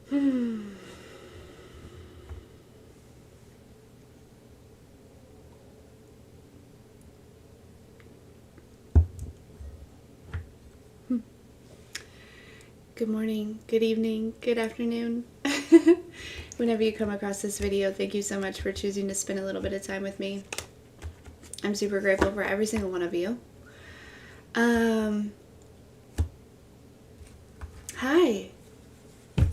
Good morning, good evening, good afternoon. Whenever you come across this video, thank you so much for choosing to spend a little bit of time with me. I'm super grateful for every single one of you. Hi.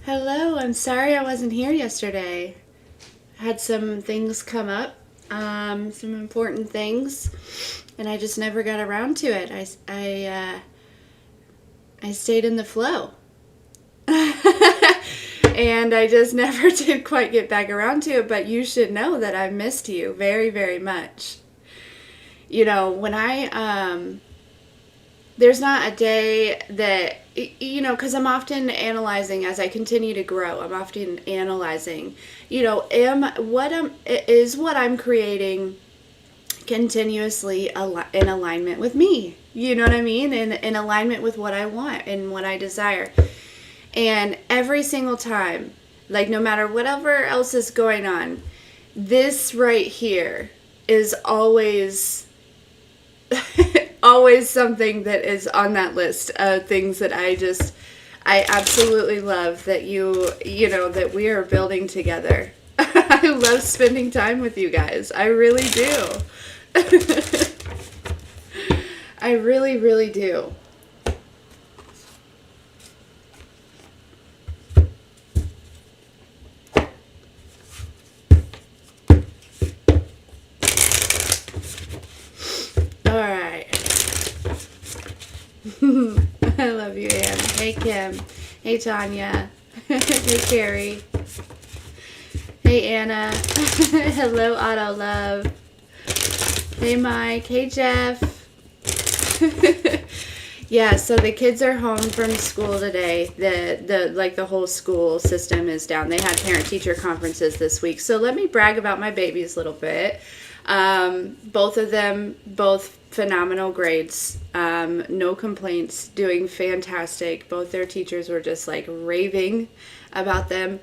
Hello, I'm sorry I wasn't here yesterday. Had some things come up, some important things, and I just never got around to it. I stayed in the flow. And I just never did quite get back around to it, but you should know that I missed you very, very much. You know, when there's not a day that, you know, because I'm often analyzing as I continue to grow. I'm often analyzing, you know, is what I'm creating continuously in alignment with me? You know what I mean? In alignment with what I want and what I desire. And every single time, like no matter whatever else is going on, this right here is always always something that is on that list of things that I absolutely love that you know, that we are building together. I love spending time with you guys. I really do. I really, really do. I love you, Ann. Hey, Kim. Hey, Tanya. Hey, Carrie. Hey, Anna. Hello, Auto Love. Hey, Mike. Hey, Jeff. Yeah, so the kids are home from school today. The whole school system is down. They had parent-teacher conferences this week. So let me brag about my babies a little bit. Both of them, both phenomenal grades, no complaints, doing fantastic. Both their teachers were just like raving about them.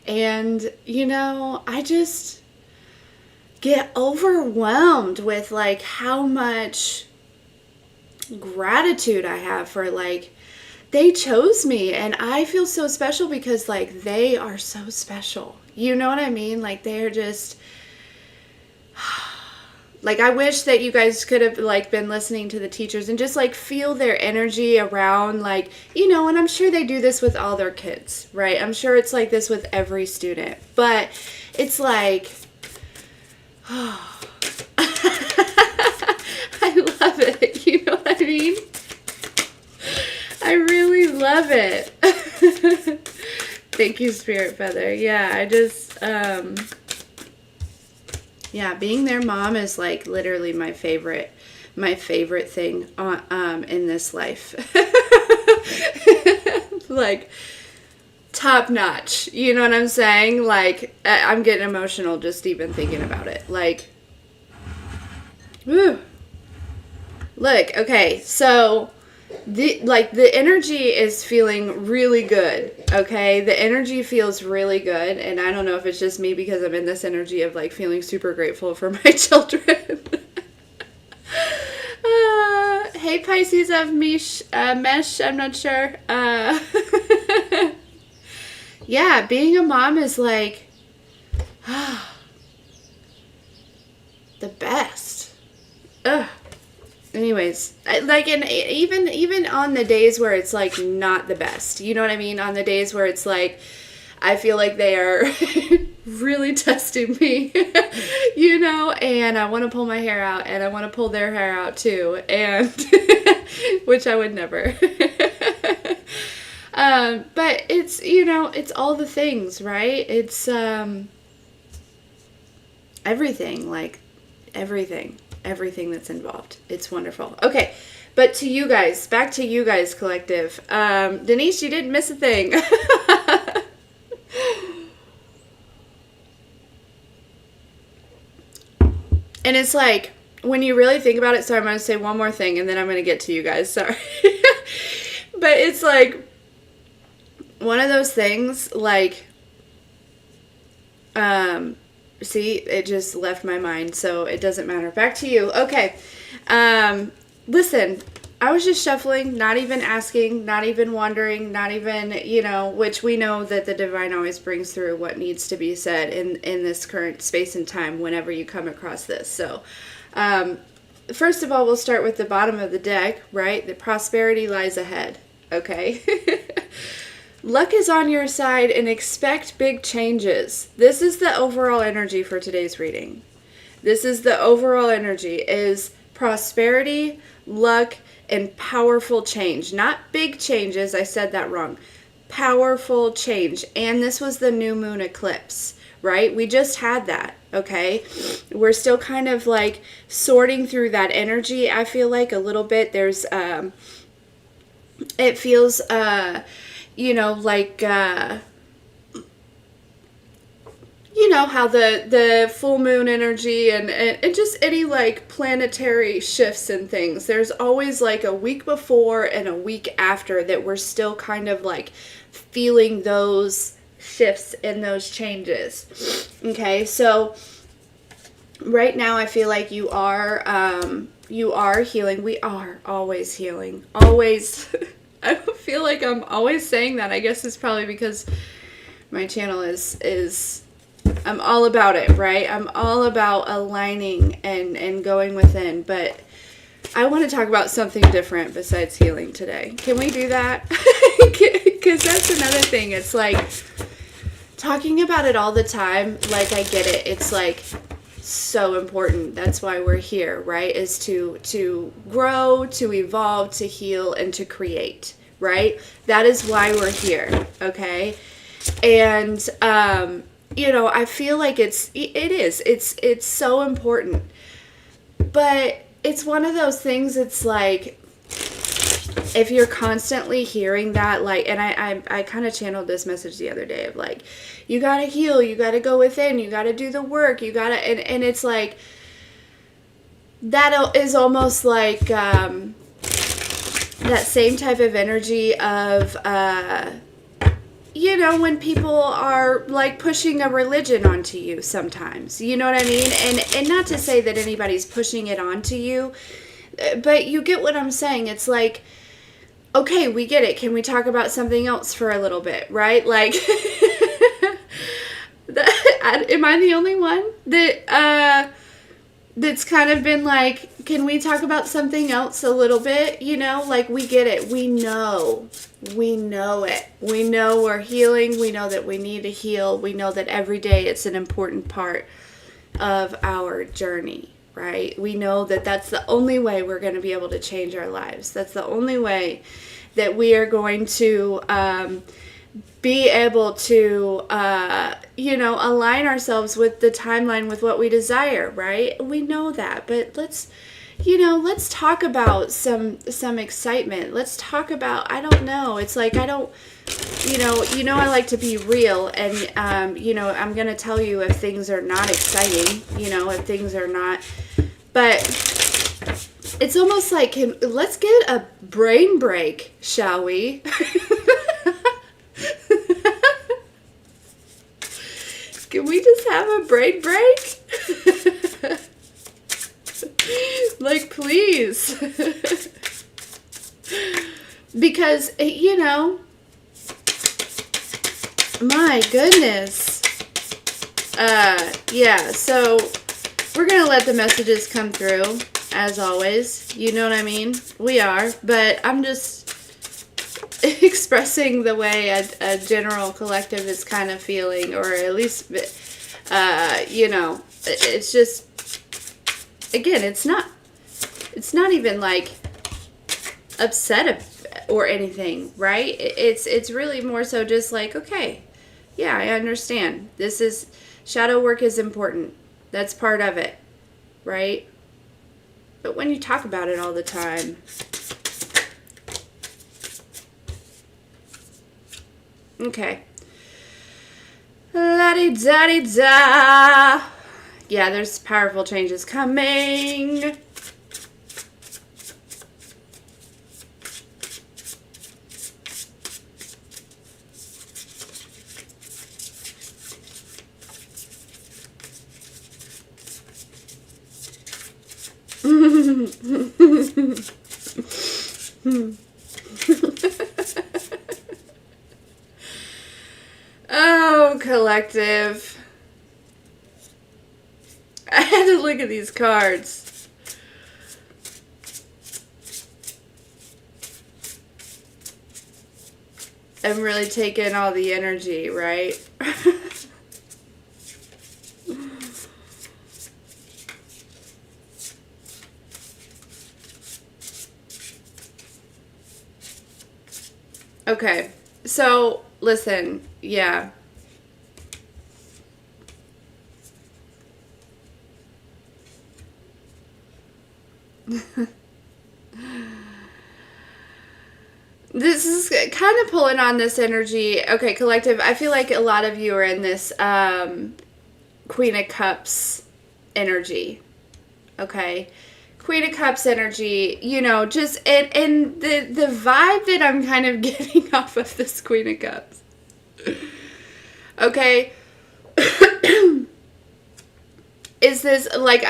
And, you know, I just get overwhelmed with like how much gratitude I have for like, they chose me and I feel so special because like they are so special. You know what I mean? Like they're just... Like, I wish that you guys could have, like, been listening to the teachers and just, like, feel their energy around, like, you know, and I'm sure they do this with all their kids, right? I'm sure it's like this with every student. But it's like, oh, I love it. You know what I mean? I really love it. Thank you, Spirit Feather. Yeah, I just, yeah, being their mom is like literally my favorite thing in this life. Like top notch. You know what I'm saying? Like I'm getting emotional just even thinking about it. Like, whew. Look, okay, so the energy is feeling really good, okay? The energy feels really good, and I don't know if it's just me because I'm in this energy of like feeling super grateful for my children. Hey, Pisces of Mesh, I'm not sure. Yeah, being a mom is like the best. Ugh. Anyways, like, and even on the days where it's like not the best, you know what I mean? On the days where it's like, I feel like they are really testing me, you know, and I want to pull my hair out and I want to pull their hair out too. And which I would never, but it's, you know, it's all the things, right? It's, everything, like everything that's involved. It's wonderful. Okay, but to you guys, back to you guys, collective. Denise, you didn't miss a thing. And it's like, when you really think about it, so I'm going to say one more thing and then I'm going to get to you guys, sorry. But it's like, one of those things, like, see, it just left my mind, so it doesn't matter. Back to you. Okay. Listen, I was just shuffling, not even asking, not even wondering, not even, which we know that the divine always brings through what needs to be said in this current space and time whenever you come across this. So, first of all, we'll start with the bottom of the deck, right? The prosperity lies ahead, okay? Luck is on your side and expect big changes. This is the overall energy for today's reading. This is the overall energy is prosperity, luck, and powerful change. Not big changes, I said that wrong. Powerful change. And this was the new moon eclipse, right? We just had that, okay? We're still kind of like sorting through that energy, I feel like a little bit. There's, it feels, like, how the full moon energy and just any like planetary shifts and things, there's always like a week before and a week after that we're still kind of like feeling those shifts and those changes. Okay, so right now I feel like you are healing. We are always healing. Always. I feel like I'm always saying that. I guess it's probably because my channel is I'm all about it, right? I'm all about aligning and going within, but I want to talk about something different besides healing today. Can we do that? Because that's another thing. It's like talking about it all the time, like I get it. It's like so important. That's why we're here, right? Is to grow, to evolve, to heal, and to create, right? That is why we're here, okay? And I feel like it's so important. But it's one of those things, it's like if you're constantly hearing that, like, and I kind of channeled this message the other day of like, you gotta heal, you gotta go within, you gotta do the work, you gotta, and it's like, that is almost like that same type of energy of, when people are like pushing a religion onto you sometimes, you know what I mean? And not to say that anybody's pushing it onto you, but you get what I'm saying. It's like, okay, we get it. Can we talk about something else for a little bit, right? Like, am I the only one that's kind of been like, can we talk about something else a little bit? Like, we get it. We know it. We know we're healing. We know that we need to heal. We know that every day it's an important part of our journey, right? We know that that's the only way we're going to be able to change our lives. That's the only way that we are going to be able to, align ourselves with the timeline, with what we desire, right? We know that, but let's talk about some excitement. Let's talk about, I don't know. It's like, I don't, I like to be real, and, I'm going to tell you if things are not exciting, if things are not, but it's almost like, let's get a brain break, shall we? Can we just have a brain break? Like, please. Because, my goodness. Yeah, so we're going to let the messages come through, as always. You know what I mean? We are. But I'm just expressing the way a general collective is kind of feeling, or at least, it's just, again, it's not even like upset or anything, right? It's really more so just like, okay, yeah, I understand. Shadow work is important. That's part of it, right? But when you talk about it all the time, okay. La-di-da-di-da. Yeah, there's powerful changes coming. Oh, collective. I had to look at these cards. I'm really taking all the energy, right? Okay, so listen, yeah. This is kind of pulling on this energy. Okay, collective, I feel like a lot of you are in this Queen of Cups energy. Okay? Queen of Cups energy, you know, just and the vibe that I'm kind of getting off of this Queen of Cups. Okay? Is this like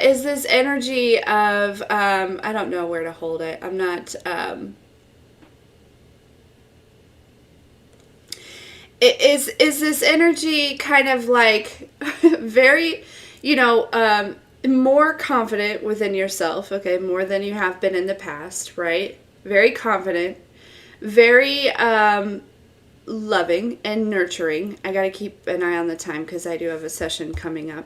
is this energy of I don't know where to hold it. I'm not is this energy kind of like very, you know, more confident within yourself, okay, more than you have been in the past, right? Very confident, very loving and nurturing. I gotta keep an eye on the time because I do have a session coming up.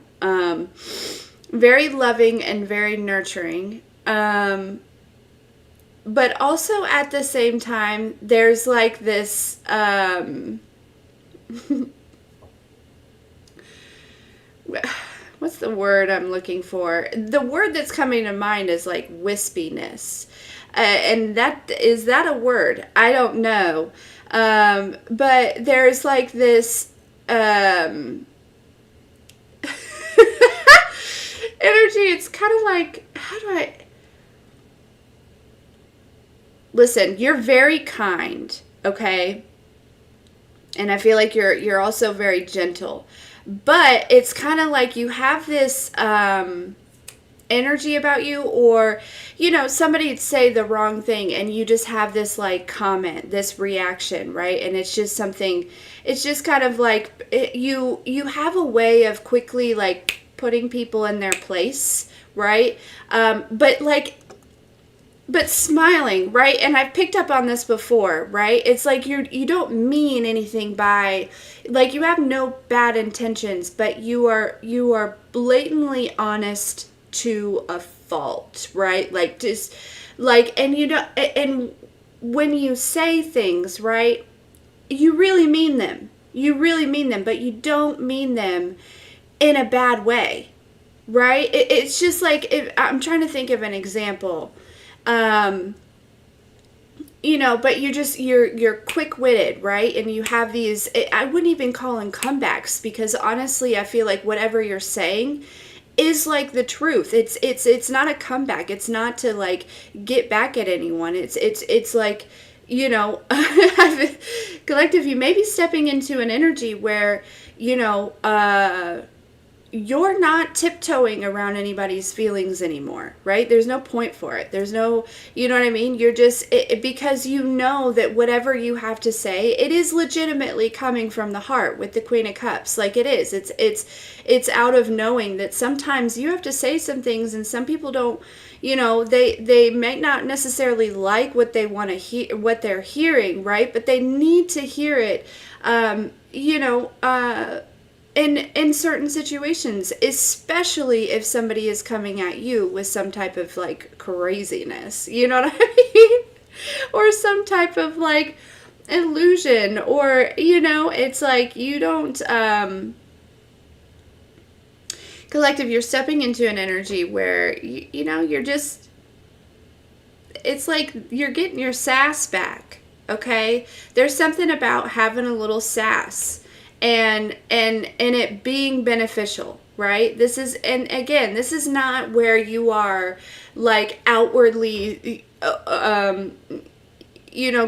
Very loving and very nurturing. But also at the same time, there's like this what's the word I'm looking for? The word that's coming to mind is like wispiness. And is that a word? I don't know. But there's like this energy. It's kind of like, how do I... Listen, you're very kind, okay? And I feel like you're also very gentle. But it's kind of like you have this energy about you, or, you know, somebody'd say the wrong thing and you just have this like comment, this reaction, right? And it's just something, it's just kind of like you have a way of quickly like putting people in their place, right? But smiling, right? And I've picked up on this before, right? It's like you don't mean anything by, like, you have no bad intentions, but you are blatantly honest to a fault, right? Like, just like, and you know, and when you say things, right, you really mean them. You really mean them, but you don't mean them in a bad way, right? It's just like, I'm trying to think of an example. You know, but you're quick-witted, right? And you have these, I wouldn't even call them comebacks, because honestly, I feel like whatever you're saying is like the truth. It's not a comeback. It's not to like get back at anyone. It's like, you know, collective, you may be stepping into an energy where, you know, you're not tiptoeing around anybody's feelings anymore, right? There's no point for it. There's no, you know what I mean? You're just, because you know that whatever you have to say, it is legitimately coming from the heart with the Queen of Cups. Like, it is. It's out of knowing that sometimes you have to say some things, and some people don't, you know, they might not necessarily like what they want to hear, what they're hearing, right? But they need to hear it, you know, in certain situations, especially if somebody is coming at you with some type of like craziness, you know what I mean? Or some type of like illusion, or, you know, it's like you don't, collective, you're stepping into an energy where, you know, you're just, it's like you're getting your sass back, okay? There's something about having a little sass and it being beneficial, right? This is, and again, this is not where you are like outwardly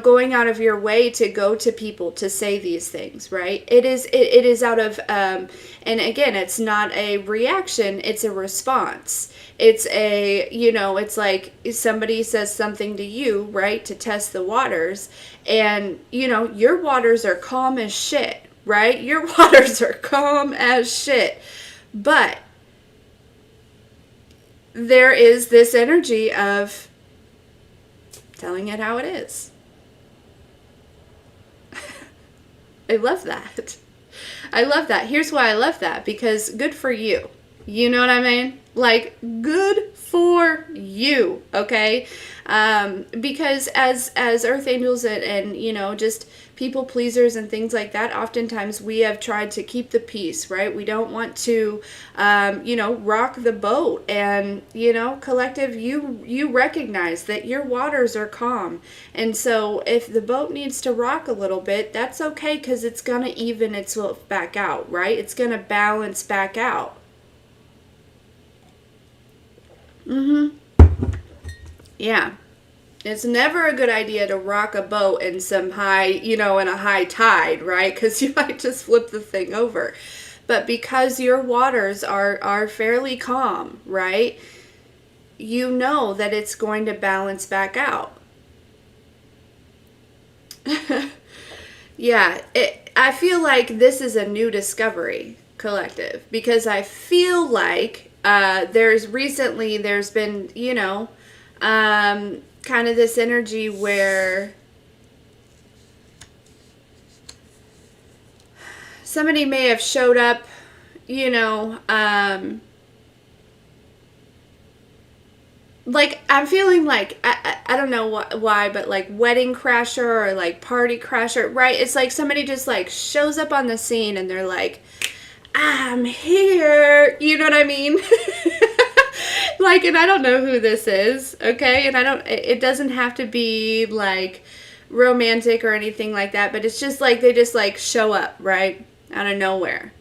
going out of your way to go to people to say these things, right? It is out of and again, it's not a reaction, it's a response. It's it's like somebody says something to you, right, to test the waters, and your waters are calm as shit, right? Your waters are calm as shit. But there is this energy of telling it how it is. I love that. I love that. Here's why I love that. Because good for you. You know what I mean? Like, good for you, okay? Because as earth angels and just people pleasers and things like that, oftentimes we have tried to keep the peace, right? We don't want to, rock the boat. And, collective, you recognize that your waters are calm. And so if the boat needs to rock a little bit, that's okay, because it's going to even itself back out, right? It's going to balance back out. Yeah. It's never a good idea to rock a boat in some high, in a high tide, right? Because you might just flip the thing over. But because your waters are fairly calm, right? You know that it's going to balance back out. Yeah. I feel like this is a new discovery, collective, because I feel like there's been, kind of this energy where somebody may have showed up, like I'm feeling like, I don't know why, but like wedding crasher or like party crasher, right? It's like somebody just like shows up on the scene and they're like, I'm here. You know what I mean? Like, and I don't know who this is, okay? And it doesn't have to be like romantic or anything like that, but it's just like they just like show up, right? Out of nowhere.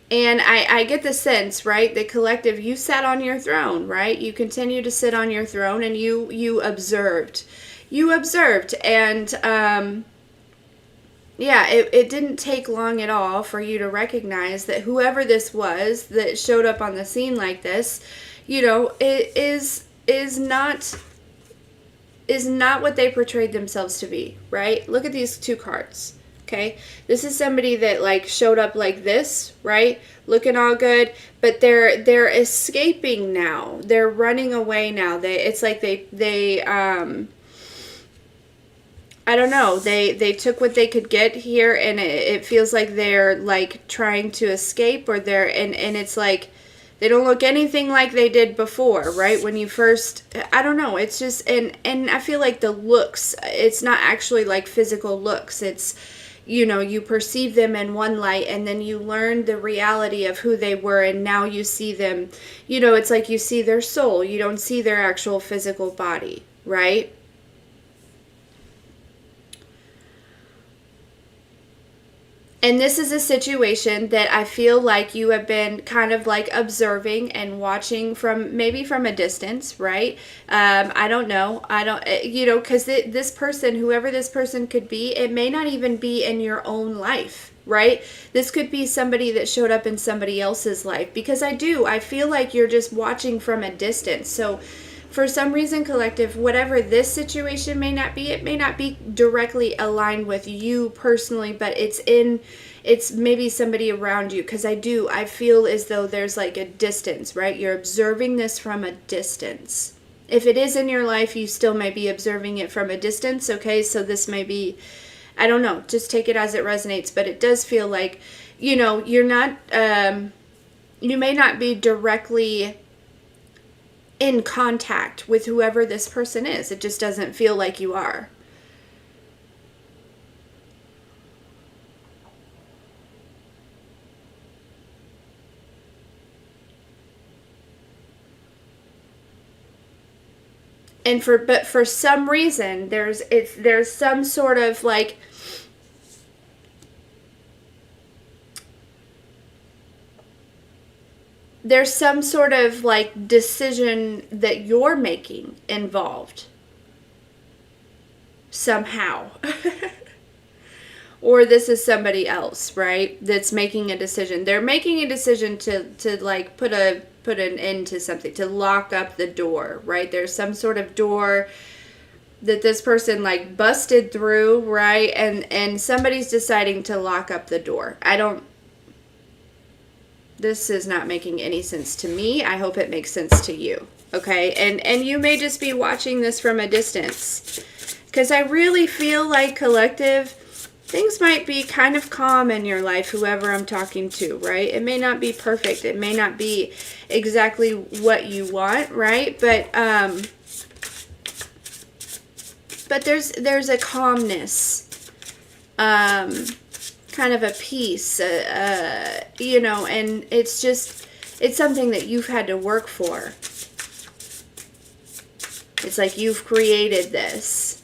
And I get the sense, right? The collective, you sat on your throne, right? You continue to sit on your throne and you observed. You observed. And yeah, it didn't take long at all for you to recognize that whoever this was that showed up on the scene like this, it is not what they portrayed themselves to be, right? Look at these two cards. Okay, this is somebody that like showed up like this, right? Looking all good, but they're escaping now. They're running away now. It's like they I don't know. They took what they could get here, and it feels like they're like trying to escape, or and it's like they don't look anything like they did before, right? When you first, I don't know. It's just and I feel like the looks, it's not actually like physical looks. It's you perceive them in one light, and then you learn the reality of who they were, and now you see them, it's like you see their soul. You don't see their actual physical body, right? And this is a situation that I feel like you have been kind of like observing and watching maybe from a distance, right? I don't know. Because this person, whoever this person could be, it may not even be in your own life, right? This could be somebody that showed up in somebody else's life, because I feel like you're just watching from a distance. So for some reason, collective, whatever this situation may not be, it may not be directly aligned with you personally, but it's maybe somebody around you. Because I feel as though there's like a distance, right? You're observing this from a distance. If it is in your life, you still may be observing it from a distance, okay? So this may be, I don't know, just take it as it resonates, but it does feel like, you're not, you may not be directly in contact with whoever this person is. It just doesn't feel like you are. But for some reason there's some sort of like there's some sort of like decision that you're making involved. somehow. Or this is somebody else, right? That's making a decision. They're making a decision to like put an end to something, to lock up the door, right? There's some sort of door that this person like busted through, right? And somebody's deciding to lock up the door. This is not making any sense to me. I hope it makes sense to you. Okay? And you may just be watching this from a distance. Because I really feel like, collective, things might be kind of calm in your life, whoever I'm talking to, right? It may not be perfect. It may not be exactly what you want, right? But there's a calmness, kind of a peace, you know, and it's something that you've had to work for. It's like you've created this.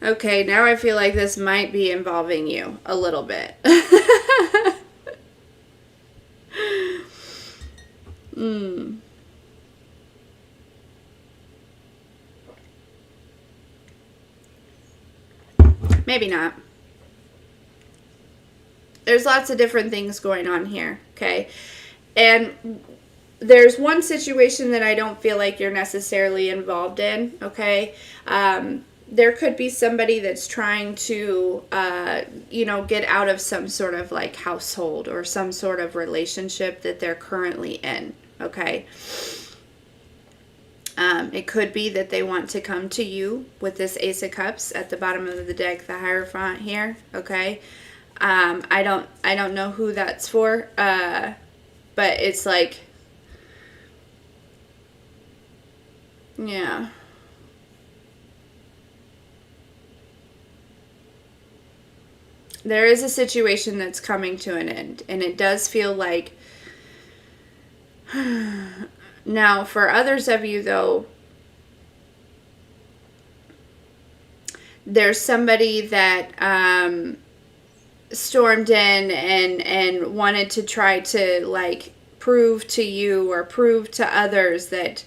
Okay, now I feel like this might be involving you a little bit. Maybe not. There's lots of different things going on here, okay? And there's one situation that I don't feel like you're necessarily involved in, okay? There could be somebody that's trying to, you know, get out of some sort of like household or some sort of relationship that they're currently in, okay? It could be that they want to come to you with this Ace of Cups at the bottom of the deck, the Hierophant here, okay? I don't know who that's for, but it's like, yeah. There is a situation that's coming to an end, and it does feel like, now for others of you though, there's somebody that stormed in and wanted to try to like prove to you or prove to others that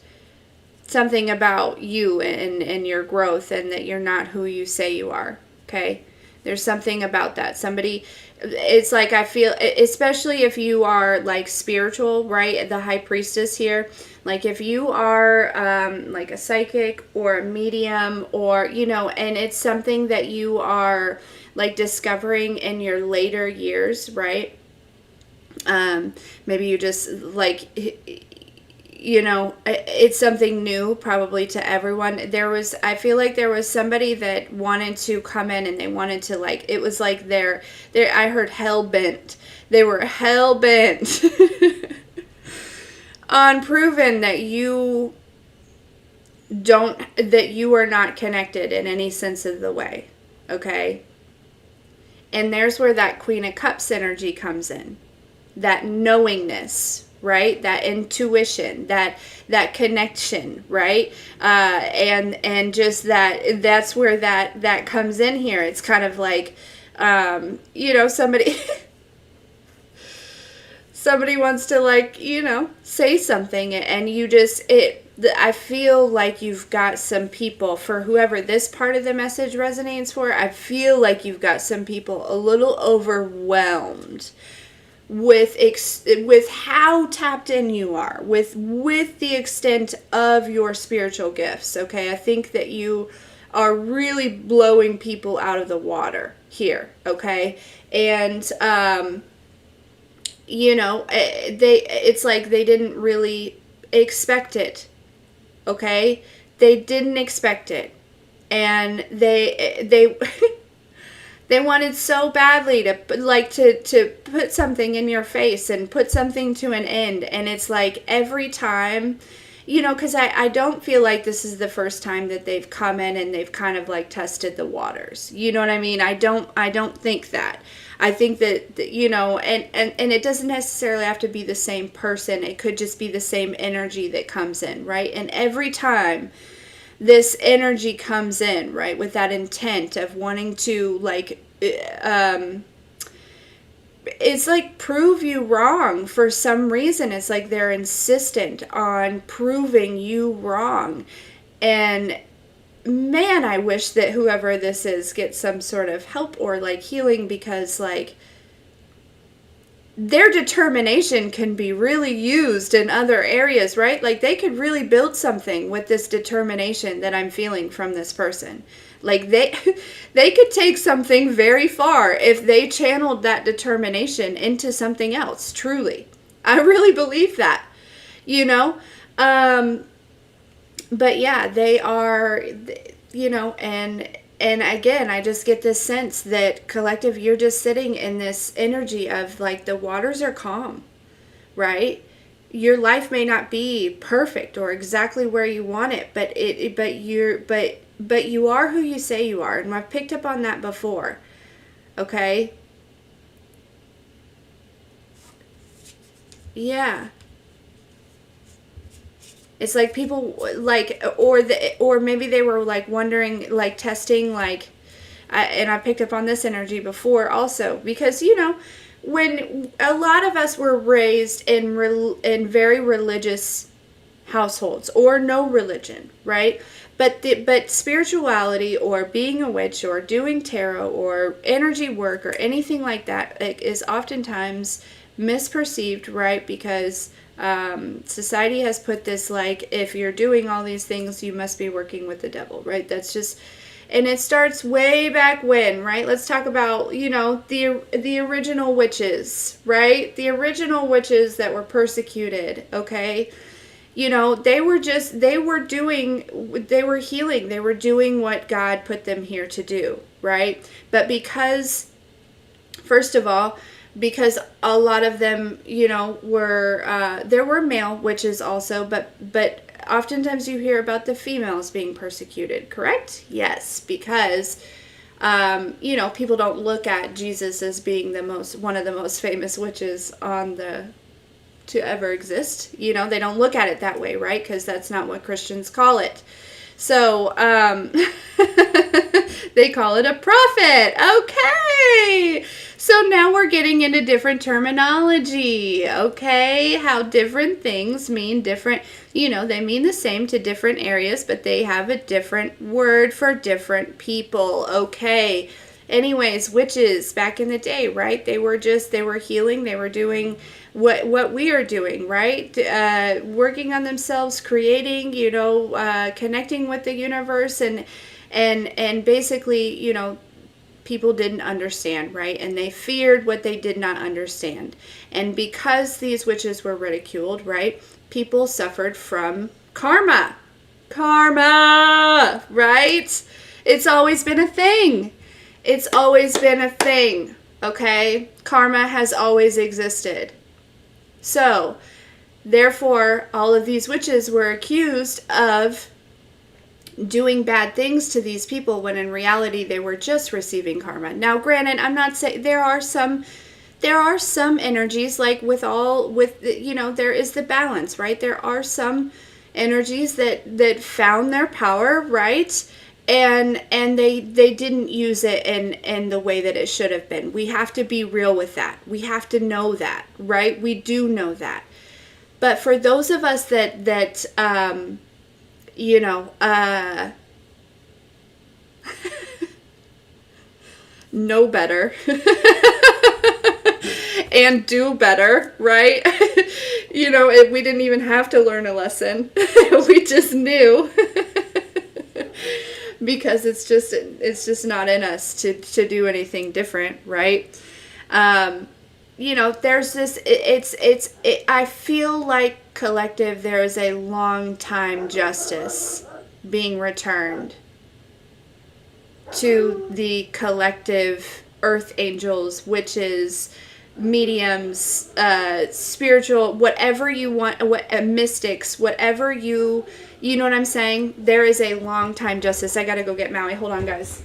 something about you and your growth, and that you're not who you say you are, okay? There's something about that. Somebody, it's like I feel, especially if you are like spiritual, right? The High Priestess here. Like if you are like a psychic or a medium, or, you know, and it's something that you are like discovering in your later years, right? Maybe you just like, you know, it's something new probably to everyone. I feel like there was somebody that wanted to come in and they wanted to like, it was like I heard hell-bent. They were hell-bent on proving that you are not connected in any sense of the way, okay? And there's where that Queen of Cups energy comes in. That knowingness, right? That intuition, that connection, right? And just that's where that comes in here. It's kind of like, you know, somebody wants to like, you know, say something, and you just, I feel like you've got some people, for whoever this part of the message resonates for, I feel like you've got some people a little overwhelmed with how tapped in you are, with the extent of your spiritual gifts, okay? I think that you are really blowing people out of the water here, okay? And, you know, it's like they didn't really expect it, okay? They didn't expect it. And they They wanted so badly to put something in your face and put something to an end. And it's like every time, because I don't feel like this is the first time that they've come in and they've kind of like tested the waters. You know what I mean? I don't think that. I think that, and it doesn't necessarily have to be the same person. It could just be the same energy that comes in, right? And every time this energy comes in, right, with that intent of wanting to it's like prove you wrong for some reason. It's like they're insistent on proving you wrong. And man, I wish that whoever this is gets some sort of help or like healing, because like their determination can be really used in other areas, right? Like they could really build something with this determination that I'm feeling from this person. Like they they could take something very far if they channeled that determination into something else, truly. I really believe that. You know? But yeah, they are, and again, I just get this sense that collective, you're just sitting in this energy of like the waters are calm, right? Your life may not be perfect or exactly where you want it, but you are who you say you are, and I've picked up on that before. Okay? Yeah. It's like people like, or maybe they were like wondering, like testing, like, and I picked up on this energy before also, because when a lot of us were raised in very religious households or no religion, right? But spirituality or being a witch or doing tarot or energy work or anything like that is oftentimes misperceived, right? Because society has put this like, if you're doing all these things, you must be working with the devil, right? That's just, and it starts way back when, right? Let's talk about, the original witches, right? The original witches that were persecuted, okay? They were healing, they were doing what God put them here to do, right? But because, first of all, because a lot of them, were, there were male witches also, but oftentimes you hear about the females being persecuted, correct? Yes, because, people don't look at Jesus as being one of the most famous witches to ever exist. They don't look at it that way, right? Because that's not what Christians call it. So, they call it a prophet. Okay. So now we're getting into different terminology. Okay. How different things mean different, they mean the same to different areas, but they have a different word for different people. Okay. Anyways, witches back in the day, right? They were healing. They were doing what we are doing, right? Working on themselves, creating, connecting with the universe, and basically, people didn't understand, right? And they feared what they did not understand. And because these witches were ridiculed, right? People suffered from karma. Karma, right? It's always been a thing. It's always been a thing, okay? Karma has always existed. So, therefore, all of these witches were accused of doing bad things to these people when in reality they were just receiving karma. Now, granted, I'm not saying there are some energies, like there is the balance, right? There are some energies that found their power, right? And they didn't use it in the way that it should have been. We have to be real with that. We have to know that, right? We do know that. But for those of us that know better and do better, right? We didn't even have to learn a lesson. We just knew. Because it's just not in us to do anything different, right? There's this, I feel like collective, there is a long time justice being returned to the collective earth angels, witches, mediums, spiritual, whatever you want, mystics, whatever you know what I'm saying? There is a long time justice. I gotta go get Maui. Hold on, guys.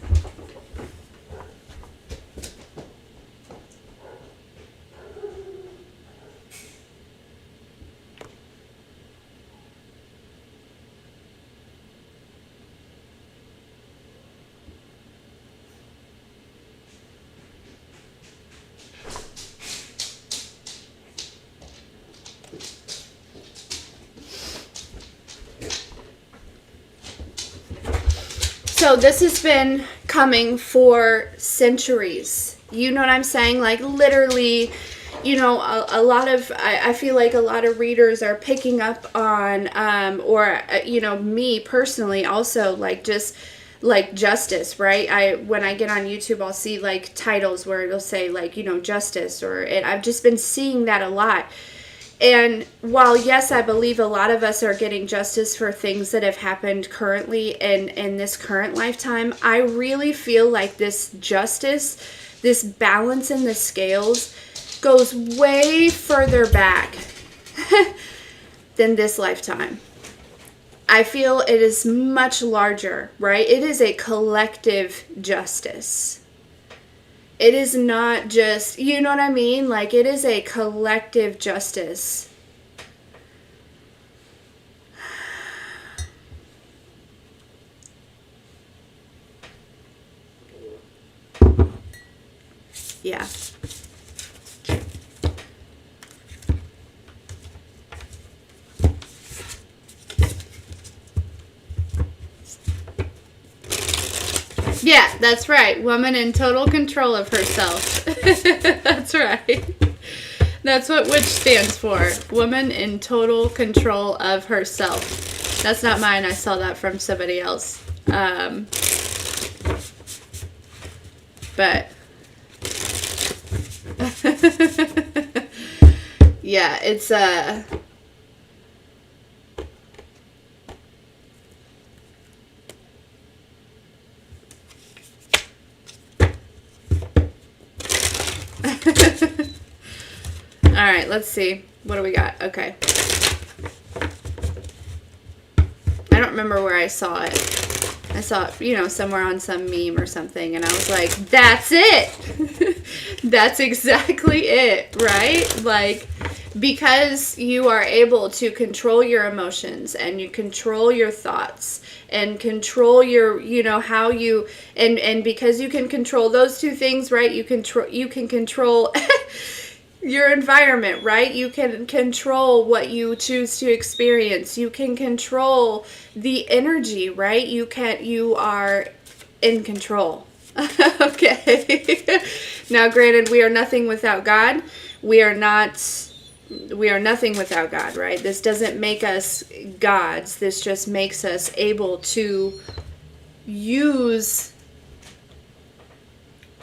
So this has been coming for centuries. You know what I'm saying? Like literally, you know, a lot of, I feel like a lot of readers are picking up on, you know, me personally also, like just like justice, right? When I get on YouTube, I'll see like titles where it'll say like, you know, justice, I've just been seeing that a lot. And while, yes, I believe a lot of us are getting justice for things that have happened currently in this current lifetime, I really feel like this justice, this balance in the scales, goes way further back than this lifetime. I feel it is much larger, right? It is a collective justice. It is not just, you know what I mean? Like, it is a collective justice. Yeah. Yeah, that's right. Woman in total control of herself. That's right. That's what witch stands for. Woman in total control of herself. That's not mine. I saw that from somebody else. But yeah, it's all right, let's see. What do we got? Okay. I don't remember where I saw it. I saw it, you know, somewhere on some meme or something, and I was like, that's it! That's exactly it, right? Like, because you are able to control your emotions, and you control your thoughts, and control your, you know, how you, and because you can control those two things, right? You can control your environment, right? You can control what you choose to experience. You can control the energy, right? You are in control. Okay. Now, granted, we are nothing without God. We are nothing without God, right? This doesn't make us gods. This just makes us able to use,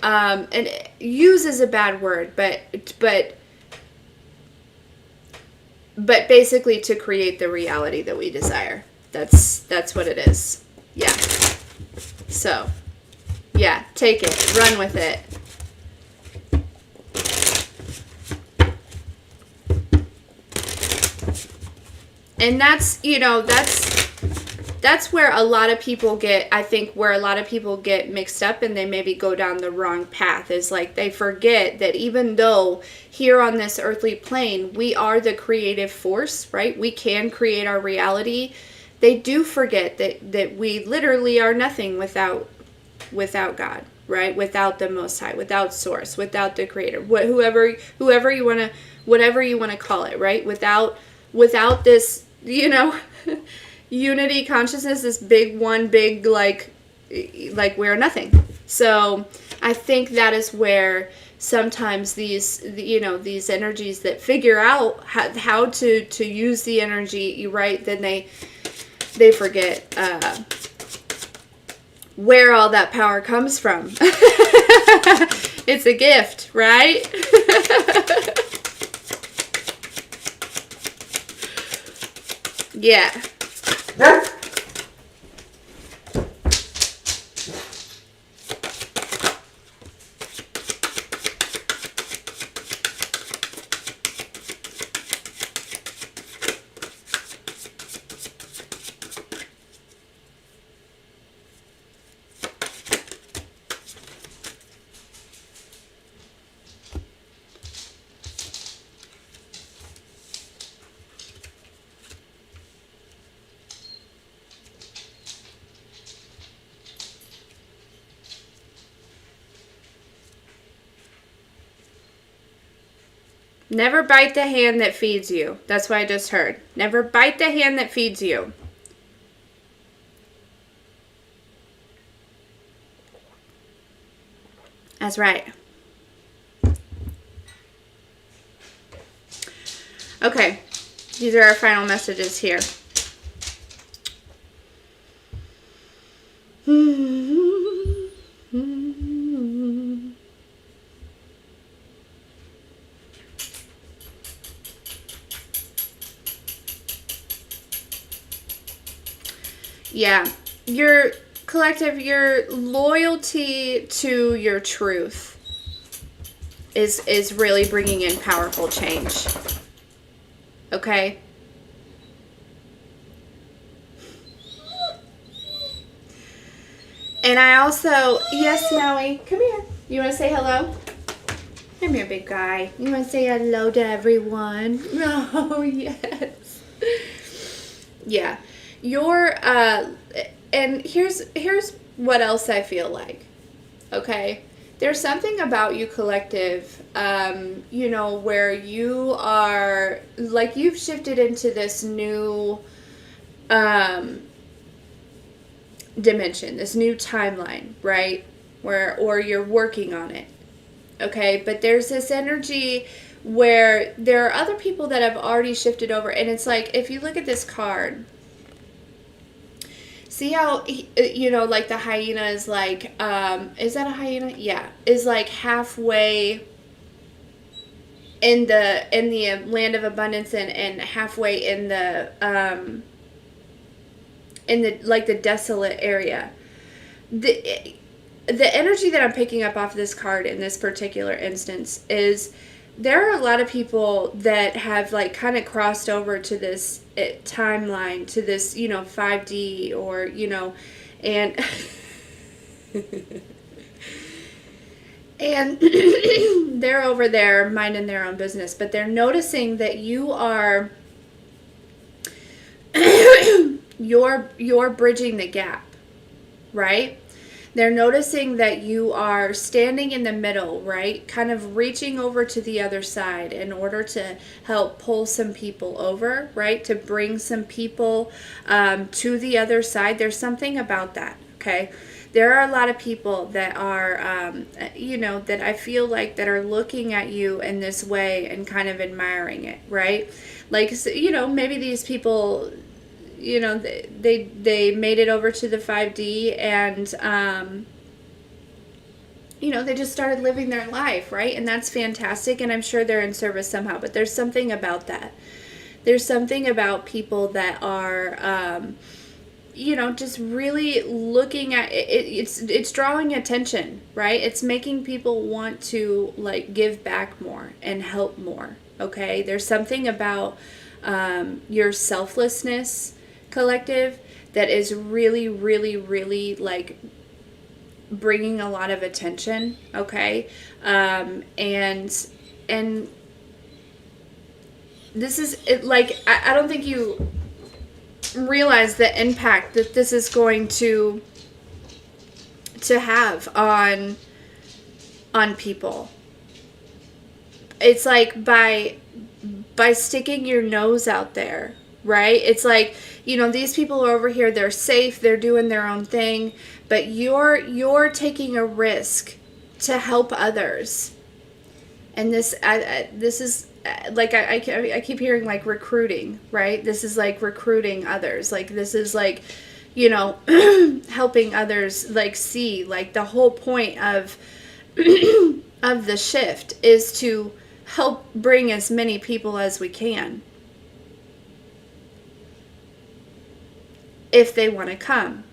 and use is a bad word, but basically to create the reality that we desire. That's what it is. Yeah. So, yeah, take it, run with it. And that's, you know, that's where a lot of people get, I think where a lot of people get mixed up, and they maybe go down the wrong path, is like they forget that even though here on this earthly plane we are the creative force, right? We can create our reality. They do forget that we literally are nothing without God, right? Without the Most High, without Source, without the Creator, whoever you want to, whatever you want to call it, right? Without this, you know, unity consciousness, this big like we're nothing. So I think that is where sometimes these, you know, these energies that figure out how to use the energy, right, then they forget where all that power comes from. It's a gift, right? Yeah. Never bite the hand that feeds you. That's what I just heard. Never bite the hand that feeds you. That's right. Okay. These are our final messages here. Yeah, your collective, your loyalty to your truth is really bringing in powerful change. Okay? And I also, yes, Snowy, come here. You want to say hello? Come here, big guy. You want to say hello to everyone? Oh, yes. Yeah. And here's what else I feel like. Okay? There's something about you, collective, where you are, like, you've shifted into this new dimension, this new timeline, right? Or you're working on it. Okay? But there's this energy where there are other people that have already shifted over, and it's like, if you look at this card, see how, like the hyena is like, is that a hyena? Yeah. Is like halfway in the land of abundance and halfway in the like the desolate area. The energy that I'm picking up off this card in this particular instance is there are a lot of people that have like kind of crossed over to this timeline, to this, 5D, or, and and they're over there minding their own business, but they're noticing that you are you're bridging the gap, right? They're noticing that you are standing in the middle, right? Kind of reaching over to the other side in order to help pull some people over, right? To bring some people to the other side. There's something about that, okay? There are a lot of people that are, that I feel like that are looking at you in this way and kind of admiring it, right? Like, maybe these people, they made it over to the 5D and, they just started living their life, right? And that's fantastic, and I'm sure they're in service somehow, but there's something about that. There's something about people that are, just really looking at it. It's drawing attention, right? It's making people want to, like, give back more and help more, okay? There's something about your selflessness, collective, that is really, really, really, like, bringing a lot of attention, okay? And this is, like, I don't think you realize the impact that this is going to have on people. It's like by sticking your nose out there, right? It's like, these people are over here, they're safe, they're doing their own thing, but you're taking a risk to help others. And this is like, I keep hearing, like, recruiting, right? This is like recruiting others. Like, this is like, helping others, like, see, like, the whole point of of the shift is to help bring as many people as we can, if they want to come.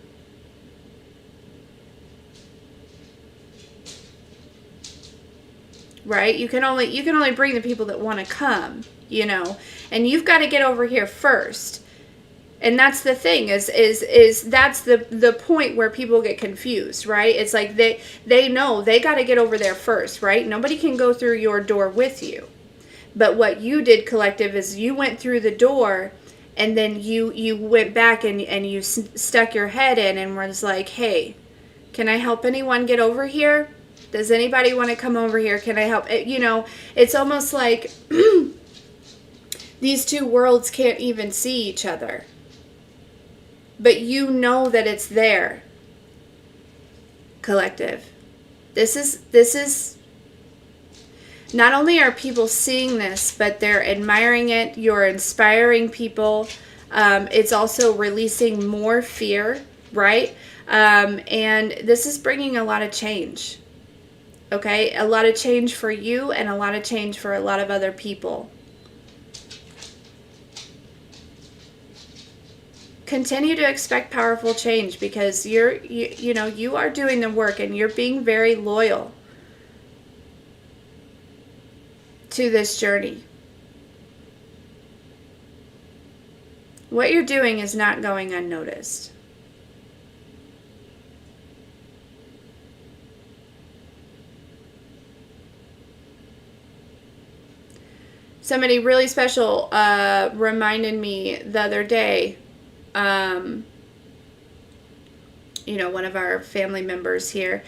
Right? You can only bring the people that want to come, and you've got to get over here first. And that's the thing, is that's the point where people get confused, right? It's like they know they got to get over there first, right? Nobody can go through your door with you. But what you did, collective, is you went through the door, and then you went back and you stuck your head in and was like, hey, can I help anyone get over here? Does anybody want to come over here? Can I help? It's almost like these two worlds can't even see each other. But you know that it's there. Collective. This is not only are people seeing this, but they're admiring it. You're inspiring people. It's also releasing more fear, right? And this is bringing a lot of change. Okay? A lot of change for you and a lot of change for a lot of other people. Continue to expect powerful change because you are doing the work and you're being very loyal to this journey. What you're doing is not going unnoticed. Somebody really special reminded me the other day, one of our family members here,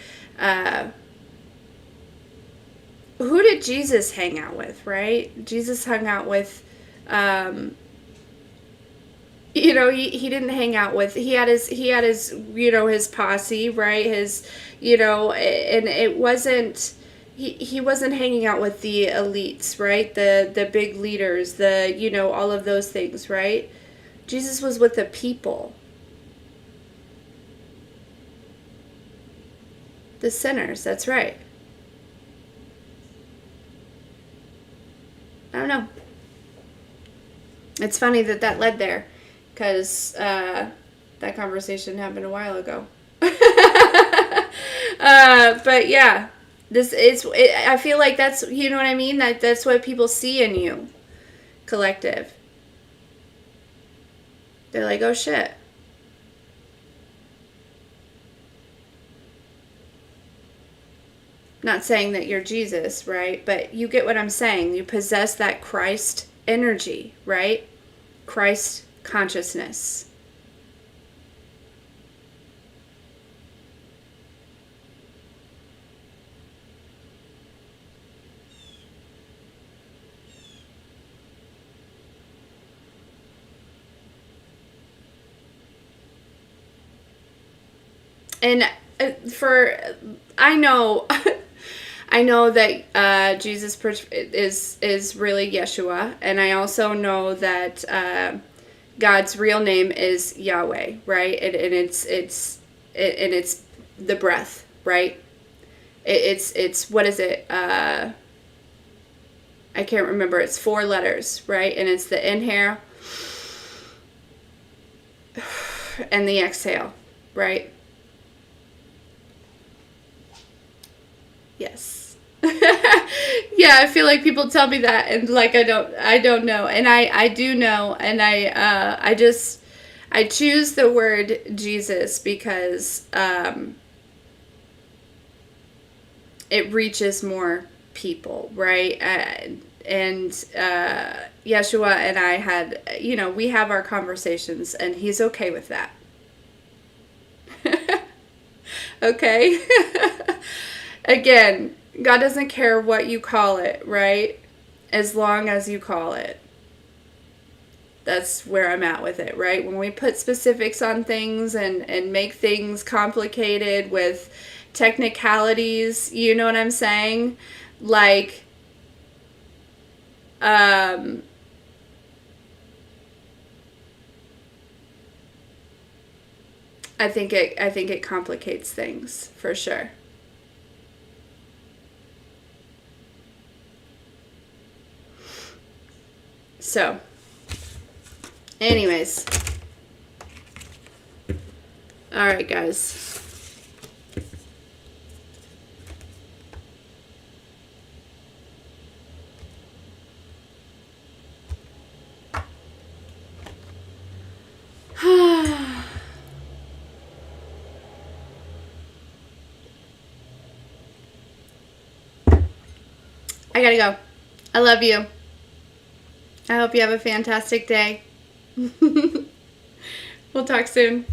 who did Jesus hang out with, right? Jesus hung out with, he didn't hang out with, he had his, his posse, right? His, and it wasn't, he wasn't hanging out with the elites, right? The big leaders, all of those things, right? Jesus was with the people. The sinners, that's right. I don't know. It's funny that led there, because that conversation happened a while ago. But yeah, I feel like that's, you know what I mean? That's what people see in you, collective. They're like, oh shit. Not saying that you're Jesus, right? But you get what I'm saying. You possess that Christ energy, right? Christ consciousness. And I know I know that Jesus is really Yeshua, and I also know that God's real name is Yahweh, right? And it's the breath, right? It's what is it? I can't remember. It's 4 letters, right? And it's the inhale and the exhale, right? Yes. Yeah, I feel like people tell me that, and like I don't know, and I do know, and I choose the word Jesus because it reaches more people, right? And Yeshua and I had, we have our conversations, and he's okay with that. Okay. Again, God doesn't care what you call it, right? As long as you call it. That's where I'm at with it, right? When we put specifics on things and make things complicated with technicalities, you know what I'm saying? Like, I think it complicates things for sure. So, anyways. All right, guys. I gotta go. I love you. I hope you have a fantastic day. We'll talk soon.